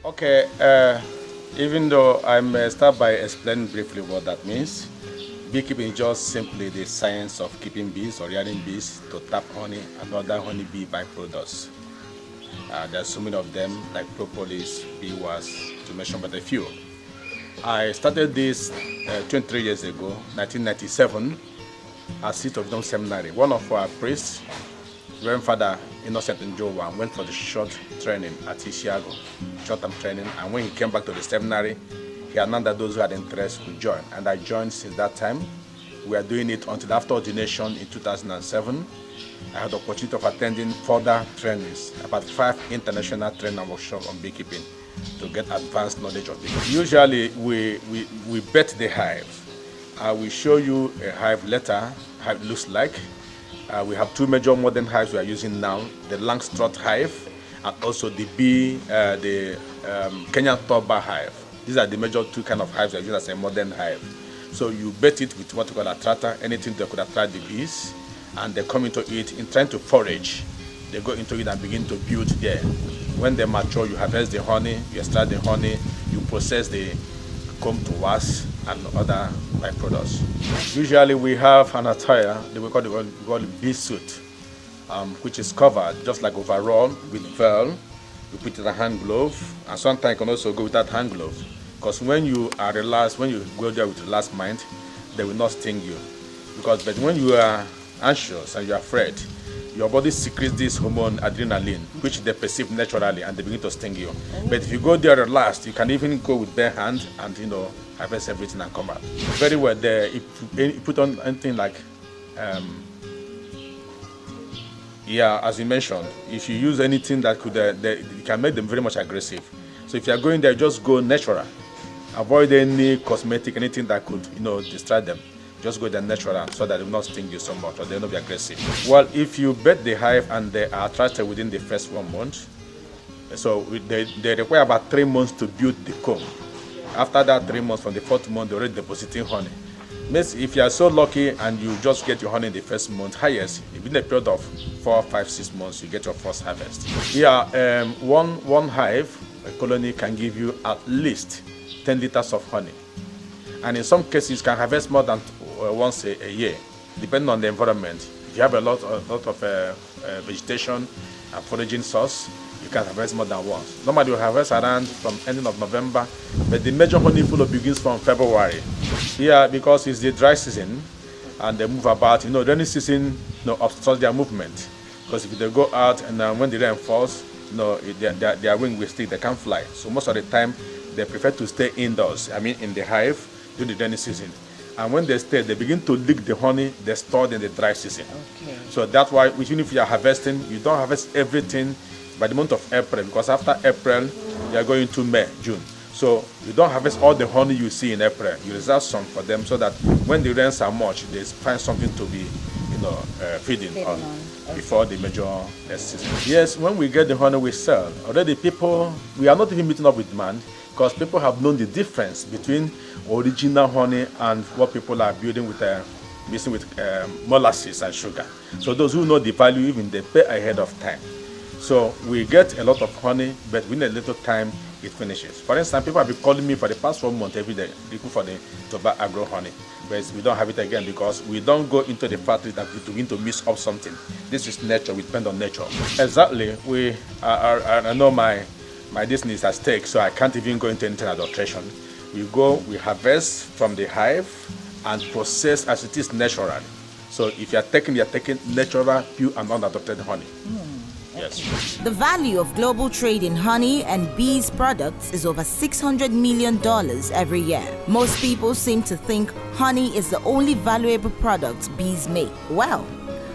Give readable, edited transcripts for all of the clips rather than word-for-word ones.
Okay, even though I may start by explaining briefly what that means, beekeeping is just simply the science of keeping bees or rearing bees to tap honey and other honeybee byproducts. There's so many of them, like propolis, bee wax, to mention but a few. I started this 23 years ago, 1997, at Seat of Dome Seminary. One of our priests, Reverend Father Innocent Njowa, went for the short training at Isiago, short-term training, and when he came back to the seminary, he announced that those who had interest could join, and I joined since that time. We are doing it until after ordination in 2007. I had the opportunity of attending further trainings, about 5 international training workshops on beekeeping to get advanced knowledge of beekeeping. Usually, we bet the hive. I will show you a hive later, how it looks like. We have 2 major modern hives we are using now, the Langstroth hive and also the Kenyan Toba hive. These are the major 2 kind of hives we are using as a modern hive. So you bet it with what we call attractor, anything that could attract the bees, and they come into it in trying to forage. They go into it and begin to build there. When they mature, you harvest the honey, you extract the honey, you process the comb to wax and other byproducts. Usually we have an attire that we call bee suit, which is covered just like overall with veil. You put it in a hand glove, and sometimes you can also go without hand glove. Because when you are relaxed, when you go there with relaxed mind, they will not sting you. But when you are anxious and you are afraid, your body secretes this hormone adrenaline, which they perceive naturally, and they begin to sting you. But if you go there relaxed, you can even go with bare hand and harvest everything and come out. Very well there. If you put on anything like, as you mentioned, if you use anything that could, you can make them very much aggressive. So if you are going there, just go natural. Avoid any cosmetic, anything that could, distract them. Just go there natural so that they will not sting you so much or they will not be aggressive. Well, if you bet the hive and they are attracted within the first 1 month, so they require about 3 months to build the comb. After that 3 months, from the 4th month, they're already depositing honey. Means if you are so lucky and you just get your honey in the first month, highest, within a period of 4, 5, 6 months, you get your first harvest. One hive, a colony, can give you at least 10 liters of honey. And in some cases, can harvest more than once a year, depending on the environment. If you have a lot of vegetation and foraging source, you can harvest more than once. Normally, you harvest around from ending of November, but the major honey flow begins from February. Because it's the dry season, and they move about. Rainy season, obstructs their movement. Because if they go out and when the rain falls, their wing will stick. They can't fly. So most of the time, they prefer to stay indoors. In the hive during the rainy season. And when they stay, they begin to leak the honey they stored in the dry season. Okay. So that's why, even if you are harvesting, you don't harvest everything by the month of April, because after April, you are going to May, June. So you don't harvest all the honey you see in April. You reserve some for them so that when the rains are much, they find something to be, feeding on before the major season. Yes, when we get the honey, we sell. Already we are not even meeting up with demand, because people have known the difference between original honey and what people are building with mixing with molasses and sugar. So those who know the value, even they pay ahead of time. So we get a lot of honey, but within a little time it finishes. For instance, people have been calling me for the past 1 month every day looking for the Toba Agro honey, but we don't have it again because we don't go into the factory that we begin to mix up something. This is nature. We depend on nature. Exactly. I know my business is at stake, so I can't even go into anything adulteration. We harvest from the hive and process as it is naturally. So if you're taking natural, pure and unadulterated honey. Yes. The value of global trade in honey and bees products is over $600 million every year. Most people seem to think honey is the only valuable product bees make. Well,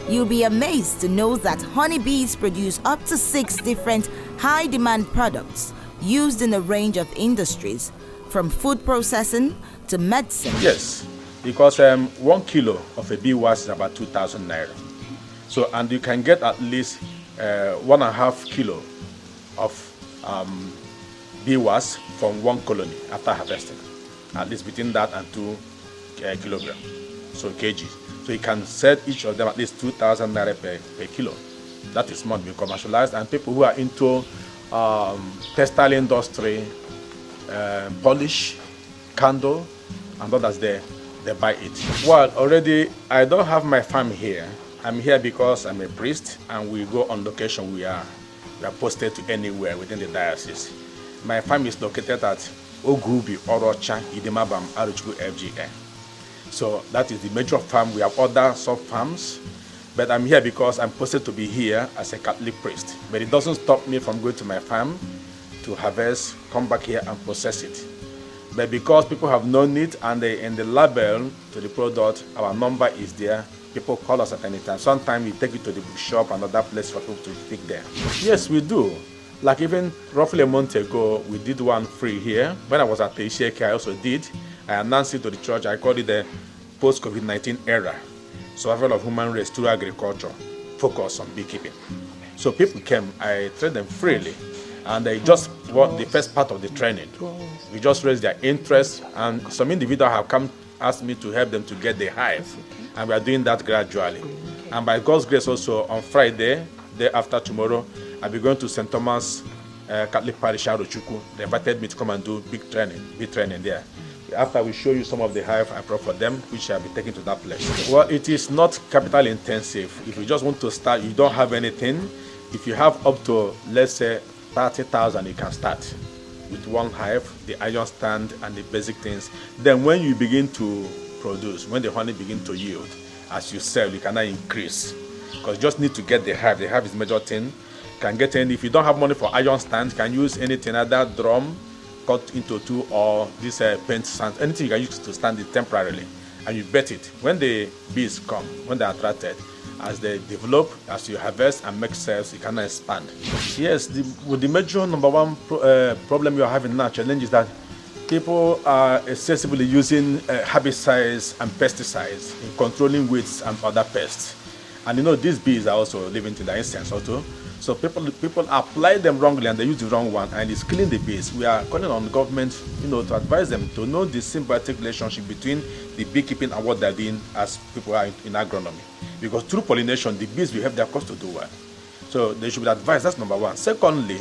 you'll be amazed to know that honeybees produce up to 6 different high-demand products used in a range of industries, from food processing to medicine. Yes, because 1 kilo of a bee wax is about 2,000 naira. So, and you can get at least 1.5 kilo of bee wax from 1 colony after harvesting. At least between that and 2 kilograms, so kg. So you can sell each of them at least 2,000 naira per kilo. That is more being commercialized, and people who are into textile industry, polish, candle, and others they buy it. Well, already I don't have my farm here. I'm here because I'm a priest and we go on location. We are posted to anywhere within the diocese. My farm is located at Ogubi, Orocha, Idemabam, Aruchukwu, FGA. So that is the major farm. We have other sub-farms, but I'm here because I'm posted to be here as a Catholic priest. But it doesn't stop me from going to my farm to harvest, come back here and process it. But because people have known it and in the label to the product, our number is there. People call us at any time. Sometimes we take it to the bookshop and other place for people to pick there. Yes, we do. Like even roughly a month ago, we did one free here. When I was at the Isheke, I also did. I announced it to the church. I called it the post-COVID-19 era. Survival of human race through agriculture, focus on beekeeping. So people came, I trained them freely. And they just want the first part of the training. We just raised their interest, and some individuals have come asked me to help them to get the hive. And we are doing that gradually. And by God's grace also, on Friday, day after tomorrow, I'll be going to St. Thomas Catholic Parish, Aruchukwu. They invited me to come and do big training there. After we show you some of the hive I brought for them, which I'll be taking to that place. Well, it is not capital intensive. If you just want to start, you don't have anything. If you have up to, let's say, 30,000, you can start with one hive, the iron stand, and the basic things. Then when you begin to produce, when the honey begins to yield, as you sell, you can now increase. Because you just need to get the hive. The hive is major thing. Can get any. If you don't have money for iron stand, you can use anything, either drum cut into two or this paint stand. Anything you can use to stand it temporarily, and you bet it. When the bees come, when they are attracted, as they develop, as you harvest and make sales, you can expand. Yes, with the major number one problem you are having now, challenge is that people are excessively using herbicides and pesticides in controlling weeds and other pests. And you know, these bees are also living to the incense also. So people apply them wrongly and they use the wrong one, and it's killing the bees. We are calling on government, to advise them to know the symbiotic relationship between the beekeeping and what they're doing as people are in agronomy. Because through pollination, the bees will have their cause to do well. So they should be advised. That's number one. Secondly,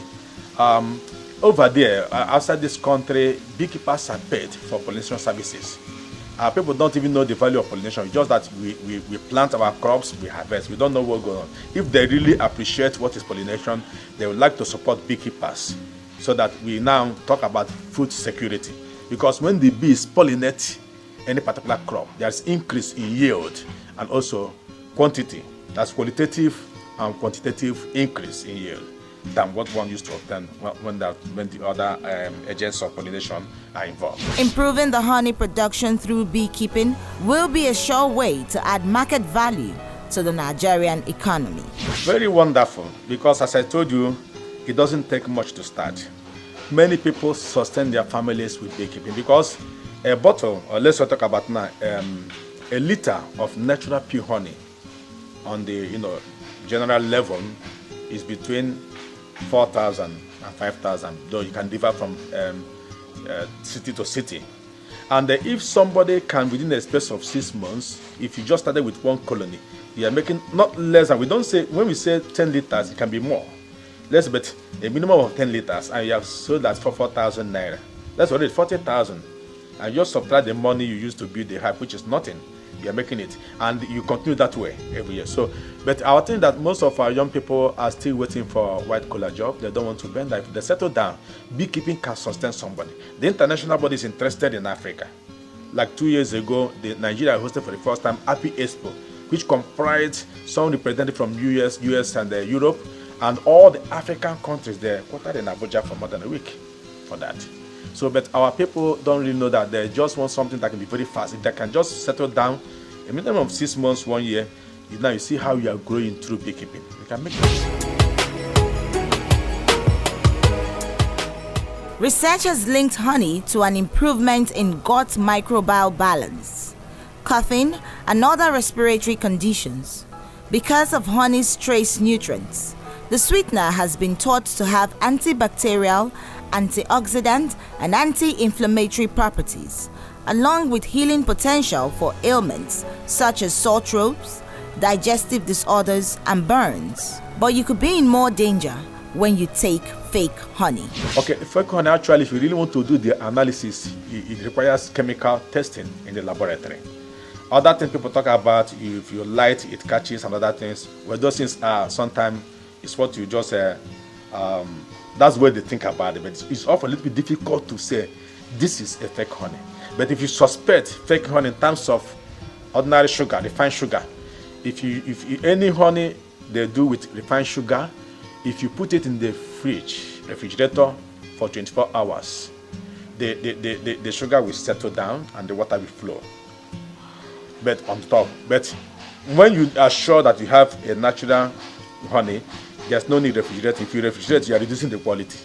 over there, outside this country, beekeepers are paid for pollination services. People don't even know the value of pollination. It's just that we plant our crops, we harvest. We don't know what's going on. If they really appreciate what is pollination, they would like to support beekeepers so that we now talk about food security. Because when the bees pollinate any particular crop, there's increase in yield and also quantity. That's qualitative and quantitative increase in yield than what one used to obtain when the other agents of pollination are involved. Improving the honey production through beekeeping will be a sure way to add market value to the Nigerian economy. Very wonderful, because as I told you, it doesn't take much to start. Many people sustain their families with beekeeping because a bottle, or let's talk about now, a liter of natural pure honey on the general level is between 4,000 and 5,000, though you can differ from city to city. And if somebody can, within a space of 6 months, if you just started with one colony, you are making not less than, when we say 10 liters, it can be more. Let's bet a minimum of 10 liters, and you have sold that for 4,000 naira. That's already 40,000. And just subtract the money you used to build the hive, which is nothing. You're making it, and you continue that way every year. So, but I think that most of our young people are still waiting for a white-collar job. They don't want to bend. If they settle down, beekeeping can sustain somebody. The international body is interested in Africa. Like 2 years ago, Nigeria hosted for the first time Happy Expo, which comprised some representatives from US and Europe, and all the African countries there quartered in Abuja for more than a week for that. So, but our people don't really know that. They just want something that can be very fast. If they can just settle down, a minimum of 6 months, 1 year, now you see how you are growing through beekeeping. You can make it. Research has linked honey to an improvement in gut microbial balance, coughing, and other respiratory conditions. Because of honey's trace nutrients, the sweetener has been thought to have antibacterial, antioxidant, and anti-inflammatory properties, along with healing potential for ailments such as sore throats, digestive disorders, and burns. But you could be in more danger when you take fake honey? Okay, fake honey, actually, if you really want to do the analysis, it requires chemical testing in the laboratory. Other things people talk about, if you light, it catches, and other things. Well, those things are sometimes it's what you just that's where they think about it. But it's often a little bit difficult to say this is a fake honey. But if you suspect fake honey in terms of ordinary sugar, refined sugar, if any honey they do with refined sugar, if you put it in the refrigerator for 24 hours, the sugar will settle down and the water will flow. But on top, but when you are sure that you have a natural honey, there's no need to refrigerate. If you refrigerate, you are reducing the quality.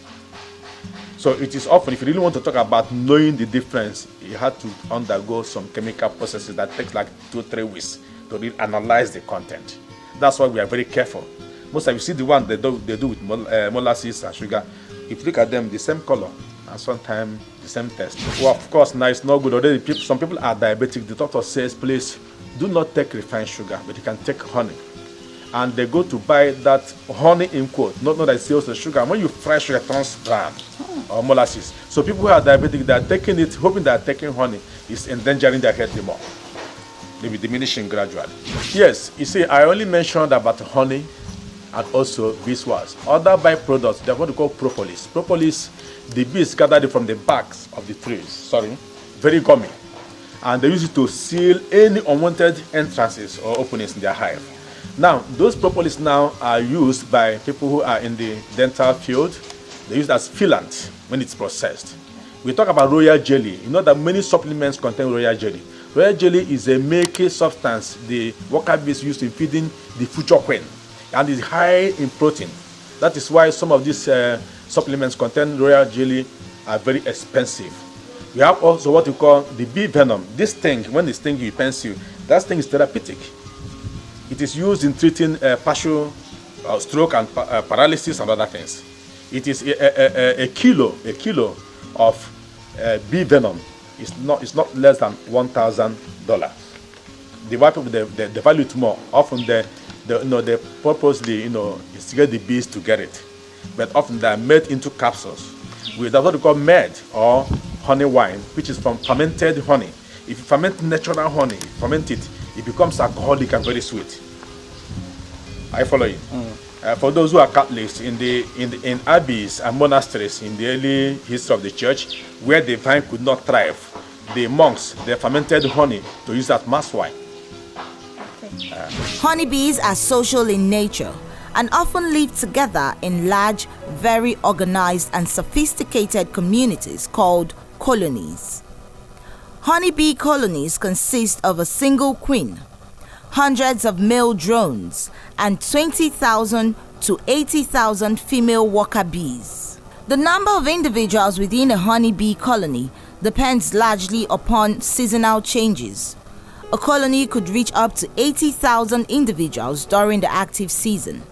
So it is often, if you really want to talk about knowing the difference, you have to undergo some chemical processes that takes like 2-3 weeks to really analyze the content. That's why we are very careful. Most of you see the one they do with molasses and sugar. If you look at them, the same color and sometimes the same taste. Well, of course, now it's not good. Already, some people are diabetic. The doctor says, please do not take refined sugar, but you can take honey. And they go to buy that honey in quote, not that it's also sugar. When you fry sugar, it turns brown or molasses. So people who are diabetic, they are taking it, hoping they are taking honey, is endangering their health more. They will be diminishing gradually. Yes, you see, I only mentioned about honey and also beeswax. Other byproducts, they are what we call propolis. Propolis, the bees gathered it from the barks of the trees, very gummy. And they use it to seal any unwanted entrances or openings in their hive. Now, those propolis now are used by people who are in the dental field. They use it as fillants when it's processed. We talk about royal jelly. You know that many supplements contain royal jelly. Royal jelly is a milky substance the worker bees use in feeding the future queen, and is high in protein. That is why some of these supplements contain royal jelly are very expensive. We have also what we call the bee venom. This thing, when it stings you, pains you, that thing is therapeutic. It is used in treating partial stroke and paralysis and other things. It is a kilo of bee venom. It's not less than $1,000. The white people they value it more. Often they purposely is to get the bees to get it, but often they are made into capsules with what we call mud or honey wine, which is from fermented honey. If you ferment natural honey, ferment it, it becomes alcoholic and very sweet. I follow you. For those who are Catholics, in abbeys and monasteries in the early history of the church, where the vine could not thrive, the monks they fermented honey to use as mass wine. Honeybees are social in nature and often live together in large, very organized and sophisticated communities called colonies. Honeybee colonies consist of a single queen, hundreds of male drones, and 20,000 to 80,000 female worker bees. The number of individuals within a honeybee colony depends largely upon seasonal changes. A colony could reach up to 80,000 individuals during the active season.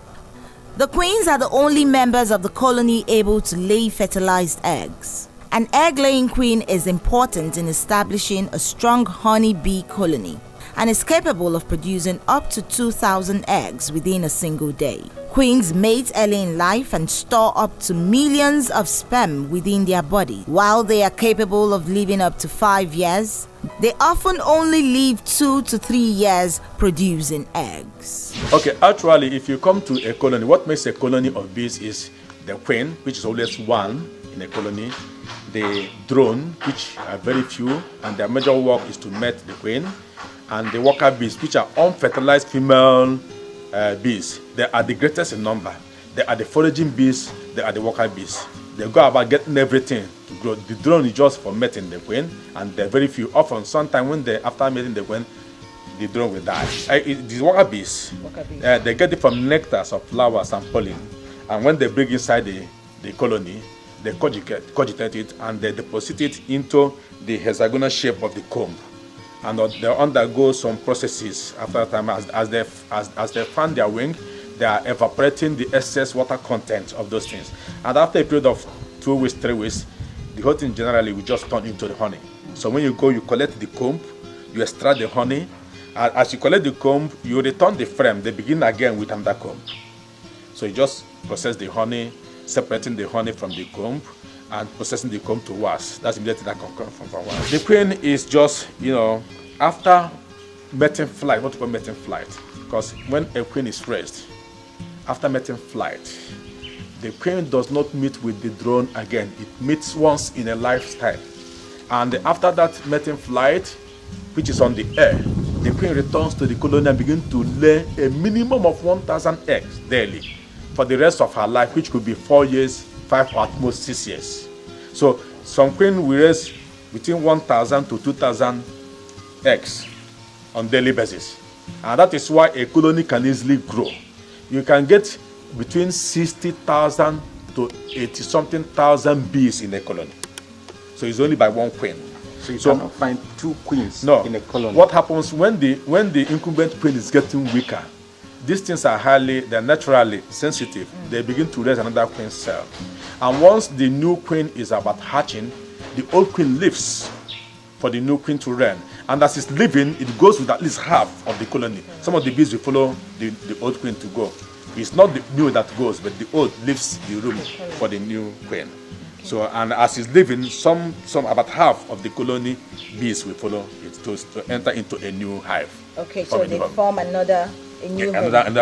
The queens are the only members of the colony able to lay fertilized eggs. An egg-laying queen is important in establishing a strong honeybee colony and is capable of producing up to 2,000 eggs within a single day. Queens mate early in life and store up to millions of sperm within their body. While they are capable of living up to 5 years, they often only live 2 to 3 years producing eggs. Okay, actually, if you come to a colony, what makes a colony of bees is the queen, which is always one in a colony, the drone, which are very few, and their major work is to mate the queen, and the worker bees, which are unfertilized female bees. They are the greatest in number. They are the foraging bees, they are the worker bees. They go about getting everything to grow. The drone is just for mating the queen, and they're very few. Often, sometimes when they after mating the queen, the drone will die. These worker bees, they get it from nectars of flowers and pollen. And when they bring inside the colony, they cogitate it and they deposit it into the hexagonal shape of the comb. And they undergo some processes after time as they fan their wing, they are evaporating the excess water content of those things. And after a period of 2 weeks, 3 weeks, the whole thing generally will just turn into the honey. So when you go, you collect the comb, you extract the honey. And as you collect the comb, you return the frame. They begin again with another comb. So you just process the honey, separating the honey from the comb and processing the comb to wax. That's immediately that can come from wax. The queen is just, after mating flight, what we call mating flight, because when a queen is raised, after mating flight, the queen does not meet with the drone again. It meets once in a lifetime. And after that mating flight, which is on the air, the queen returns to the colony and begins to lay a minimum of 1,000 eggs daily for the rest of her life, which could be 4 years, 5 or at most 6 years. So some queen will raise between 1,000 to 2,000 eggs on daily basis. And that is why a colony can easily grow. You can get between 60,000 to 80-something thousand bees in a colony. So it's only by one queen. So you cannot find 2 queens in a colony. What happens when the incumbent queen is getting weaker? These things they're naturally sensitive. They begin to raise another queen cell. And once the new queen is about hatching, the old queen leaves for the new queen to reign. And as it's leaving, it goes with at least half of the colony. Some of the bees will follow the old queen to go. It's not the new that goes, but the old leaves the room for the new queen. So, and as it's leaving, some about half of the colony bees will follow it to enter into a new hive. Okay, so they form another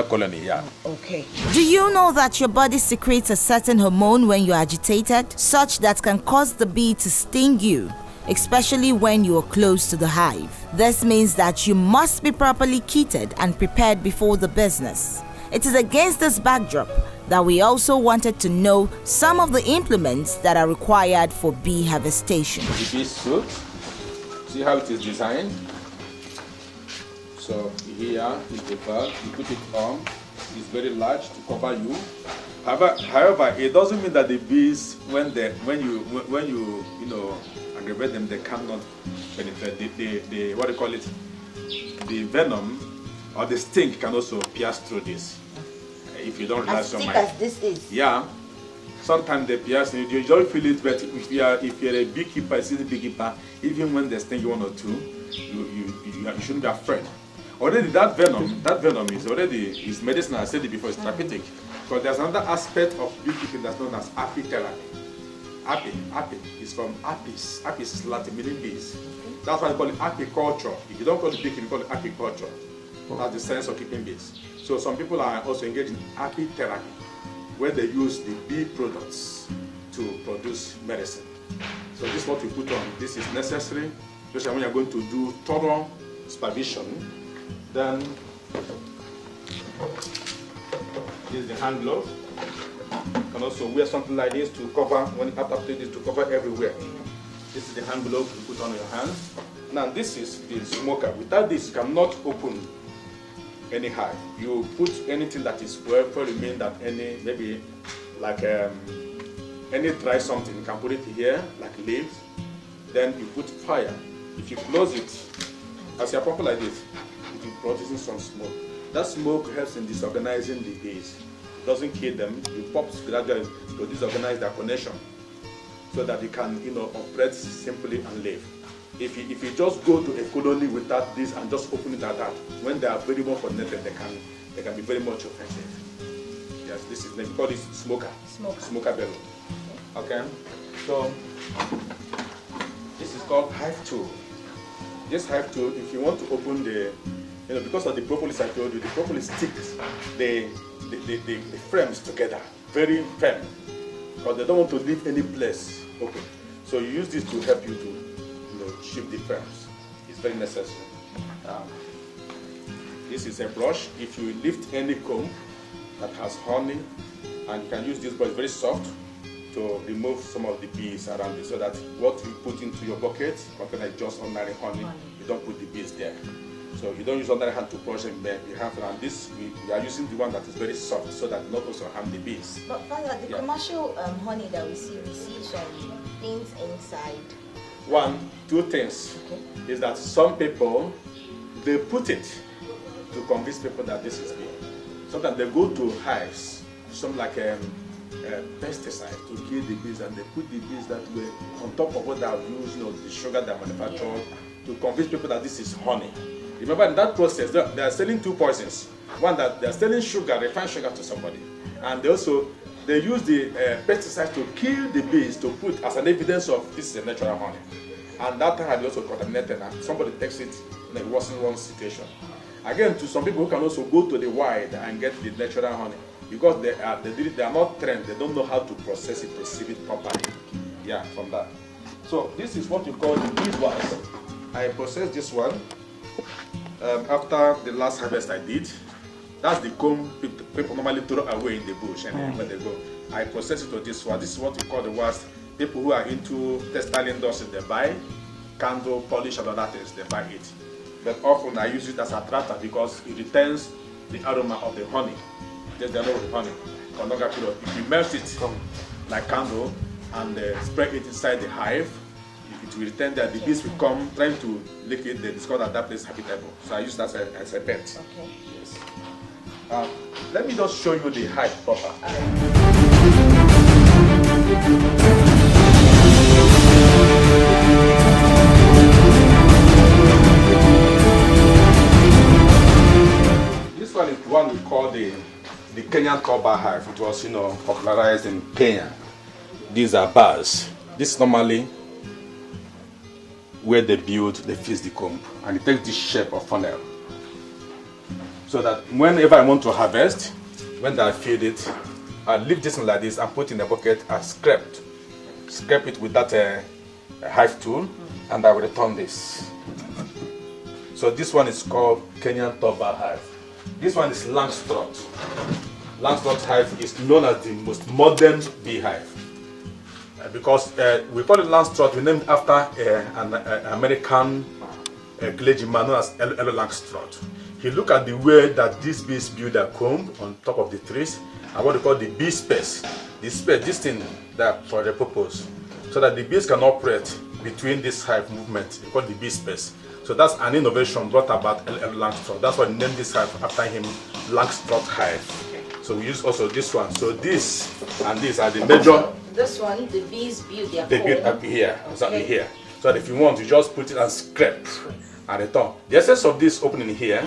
colony, yeah. Okay. Do you know that your body secretes a certain hormone when you're agitated, such that can cause the bee to sting you, especially when you are close to the hive? This means that you must be properly kitted and prepared before the business. It is against this backdrop that we also wanted to know some of the implements that are required for bee harvestation. The bee suit, see how it is designed? So here is the bag, you put it on, it's very large to cover you. However, it doesn't mean that the bees, when you aggravate them, they cannot penetrate. The what do you call it? The venom or the sting can also pierce through this. If you don't relax your mind. As this is. Yeah. Sometimes they pierce and you just feel it, but if you're a beekeeper, a seasoned beekeeper, even when they sting you 1 or 2, you shouldn't be afraid. Already that venom is medicinal. I said it before, it's therapeutic. Because there's another aspect of beekeeping that's known as apitherapy. Api is from apis. Apis is Latin, meaning bees. That's why they call it apiculture. If you don't call it beekeeping, you call it apiculture. That's the science of keeping bees. So some people are also engaged in apitherapy, where they use the bee products to produce medicine. So this is what we put on. This is necessary, especially when you're going to do thorough supervision. Then this is the hand glove. You can also wear something like this to cover, when after this, to cover everywhere. This is the hand glove you put on your hands. Now this is the smoker. Without this, you cannot open any hive. You put anything that is well, probably mean that maybe like any dry something, you can put it here, like leaves. Then you put fire. If you close it, as you're proper like this, it will produce some smoke. That smoke helps in disorganizing the bees. It doesn't kill them. You pop gradually to disorganize their connection, so that they can, operate simply and live. If you just go to a colony without this and just open it like that, when they are very much connected, they can be very much effective. Yes, this is, they call it smoker bellow. Okay, so this is called hive tool. This hive tool, if you want to open the, because of the propolis I told you, the propolis sticks the frames together very firm, because they don't want to leave any place open. So you use this to help you to shape the frames. It's very necessary. This is a brush. If you lift any comb that has honey, and you can use this brush, very soft, to remove some of the bees around it, so that what you put into your bucket, like just ordinary honey, you don't put the bees there. So you don't use ordinary hand to brush them there. You have, and this we are using the one that is very soft, so that not also harm the bees. But Father, the commercial honey that we see some things inside. 2 things is that some people, they put it to convince people that this is bee. Sometimes they go to hives, some like pesticide to kill the bees, and they put the bees that way on top of what they have used, the sugar they manufacture, to convince people that this is honey. Remember, in that process, they are selling 2 poisons. One, that they are selling sugar, refined sugar to somebody, and they also they use the pesticides to kill the bees to put as an evidence of this is a natural honey. And that time had also contaminated and somebody takes it in a worsening situation. Again, to some people who can also go to the wild and get the natural honey because they are not trained, they don't know how to process it to sieve it properly. Yeah, from that. So this is what you call the beeswax. I processed this one after the last harvest I did. That's the comb people normally throw away in the bush and when they go. I process it to this one. This is what we call the wax. People who are into textile industry, they buy candle, polish, and other things, they buy it. But often I use it as a attractor because it retains the aroma of the honey. Just the aroma of the honey for longer period. If you melt it like candle and spray it inside the hive, it will retain that the bees will come trying to lick it, they discover that place is habitable. So I use that as a pet. Okay. Yes. Let me just show you the hive proper. This one is one we call the Kenyan copper hive. It was, popularized in Kenya. These are bars. This is normally where they fix the comb, and it takes this shape of funnel. So that whenever I want to harvest, when I feed it, I leave this one like this and put in a bucket and scrape it with that hive tool, and I will return this. So this one is called Kenyan Toba hive. This one is Langstroth. Langstroth hive is known as the most modern beehive. Because we call it Langstroth, we named after an American clergyman known as Elo Langstroth. He looked at the way that these bees build their comb on top of the trees and what we call the bee space. The space, this thing that for the purpose, so that the bees can operate between this hive movement, we call the bee space. So that's an innovation brought about Elo Langstroth. That's why we named this hive after him, Langstroth hive. So we use also this one. So this and this are the major. This one, the bees build their comb. They build up here, exactly here. So that if you want, you just put it and scrape and return. The essence of this opening here,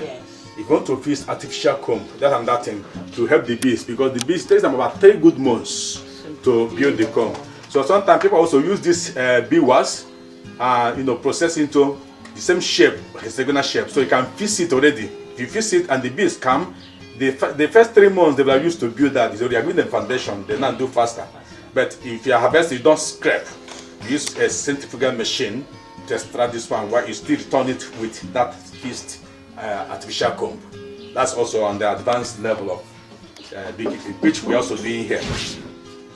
if you want to fix artificial comb, that and that thing, to help the bees, because the bees takes them about 3 good months to build the comb. So sometimes people also use this bee wax, process into the same shape, hexagonal shape, so you can fix it already. If you fix it and the bees come, the first 3 months they were used to build that, so they are giving them foundation, they now do faster. But if you are harvesting, you don't scrape. You use a centrifugal machine to extract this one, while you still return it with that fixed artificial comb. That's also on the advanced level of beekeeping, which we are also doing here.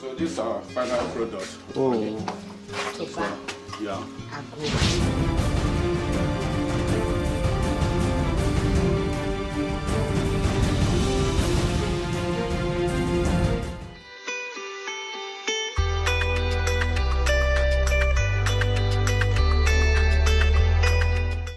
So this is our final product. So, yeah.